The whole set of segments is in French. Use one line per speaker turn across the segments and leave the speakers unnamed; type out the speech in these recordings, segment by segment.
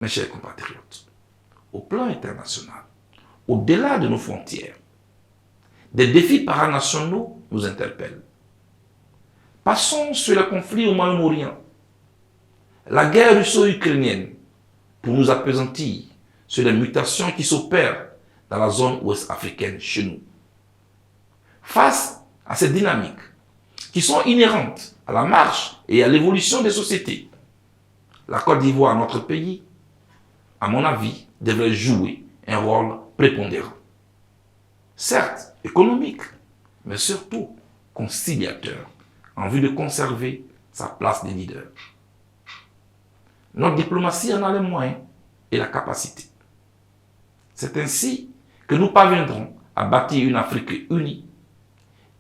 Mes chers compatriotes, au plan international, au-delà de nos frontières, des défis paranationaux nous interpellent. Passons sur le conflit au Moyen-Orient, la guerre russo-ukrainienne, pour nous appesantir sur les mutations qui s'opèrent dans la zone ouest africaine chez nous. Face à ces dynamiques qui sont inhérentes à la marche et à l'évolution des sociétés, la Côte d'Ivoire, notre pays, à mon avis, devrait jouer un rôle prépondérant. Certes, économique, mais surtout conciliateur, en vue de conserver sa place de leader. Notre diplomatie en a les moyens et la capacité. C'est ainsi que nous parviendrons à bâtir une Afrique unie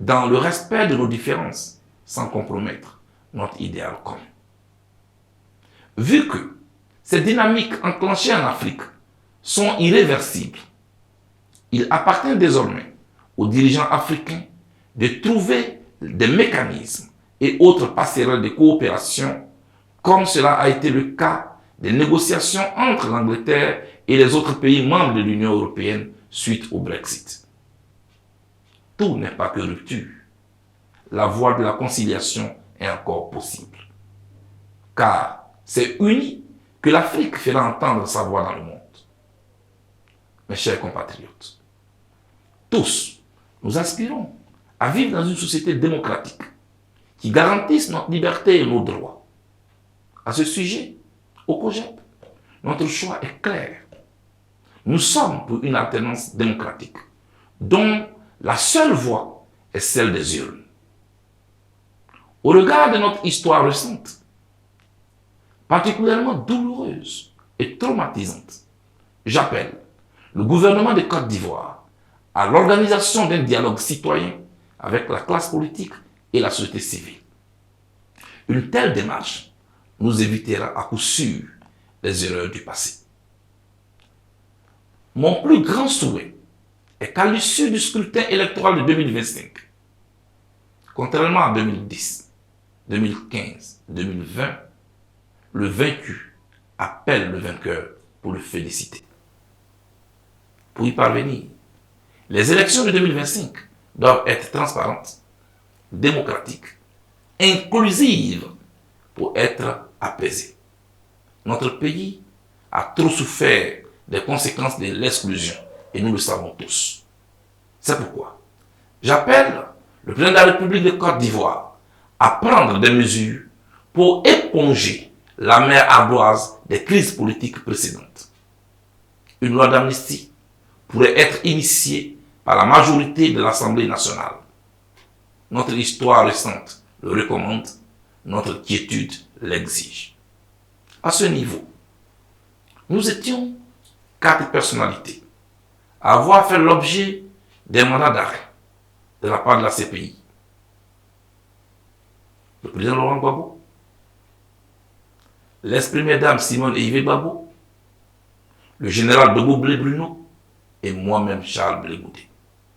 dans le respect de nos différences, sans compromettre notre idéal commun. Vu que ces dynamiques enclenchées en Afrique sont irréversibles, il appartient désormais aux dirigeants africains de trouver des mécanismes et autres passerelles de coopération, comme cela a été le cas des négociations entre l'Angleterre et les autres pays membres de l'Union européenne suite au Brexit. Tout n'est pas que rupture. La voie de la conciliation est encore possible. Car c'est uni que l'Afrique fera entendre sa voix dans le monde. Mes chers compatriotes, tous, nous aspirons à vivre dans une société démocratique qui garantisse notre liberté et nos droits. À ce sujet, au COJEP, notre choix est clair. Nous sommes pour une alternance démocratique dont la seule voie est celle des urnes. Au regard de notre histoire récente, particulièrement douloureuse et traumatisante, j'appelle le gouvernement de Côte d'Ivoire à l'organisation d'un dialogue citoyen avec la classe politique et la société civile. Une telle démarche nous évitera à coup sûr les erreurs du passé. Mon plus grand souhait est qu'à l'issue du scrutin électoral de 2025, contrairement à 2010, 2015, 2020, le vaincu appelle le vainqueur pour le féliciter. Pour y parvenir, les élections de 2025 doivent être transparentes, démocratiques, inclusives pour être apaisées. Notre pays a trop souffert des conséquences de l'exclusion et nous le savons tous. C'est pourquoi j'appelle le président de la République de Côte d'Ivoire à prendre des mesures pour éponger la mer ardoise des crises politiques précédentes. Une loi d'amnistie pourrait être initiée par la majorité de l'Assemblée nationale. Notre histoire récente le recommande, notre quiétude l'exige. À ce niveau, nous étions 4 personnalités à avoir fait l'objet d'un mandat d'arrêt de la part de la CPI. Le président Laurent Gbagbo, l'ex-première dame Simone Yves Gbagbo, le général Debout Blé Bruno et moi-même Charles Blé Goudé.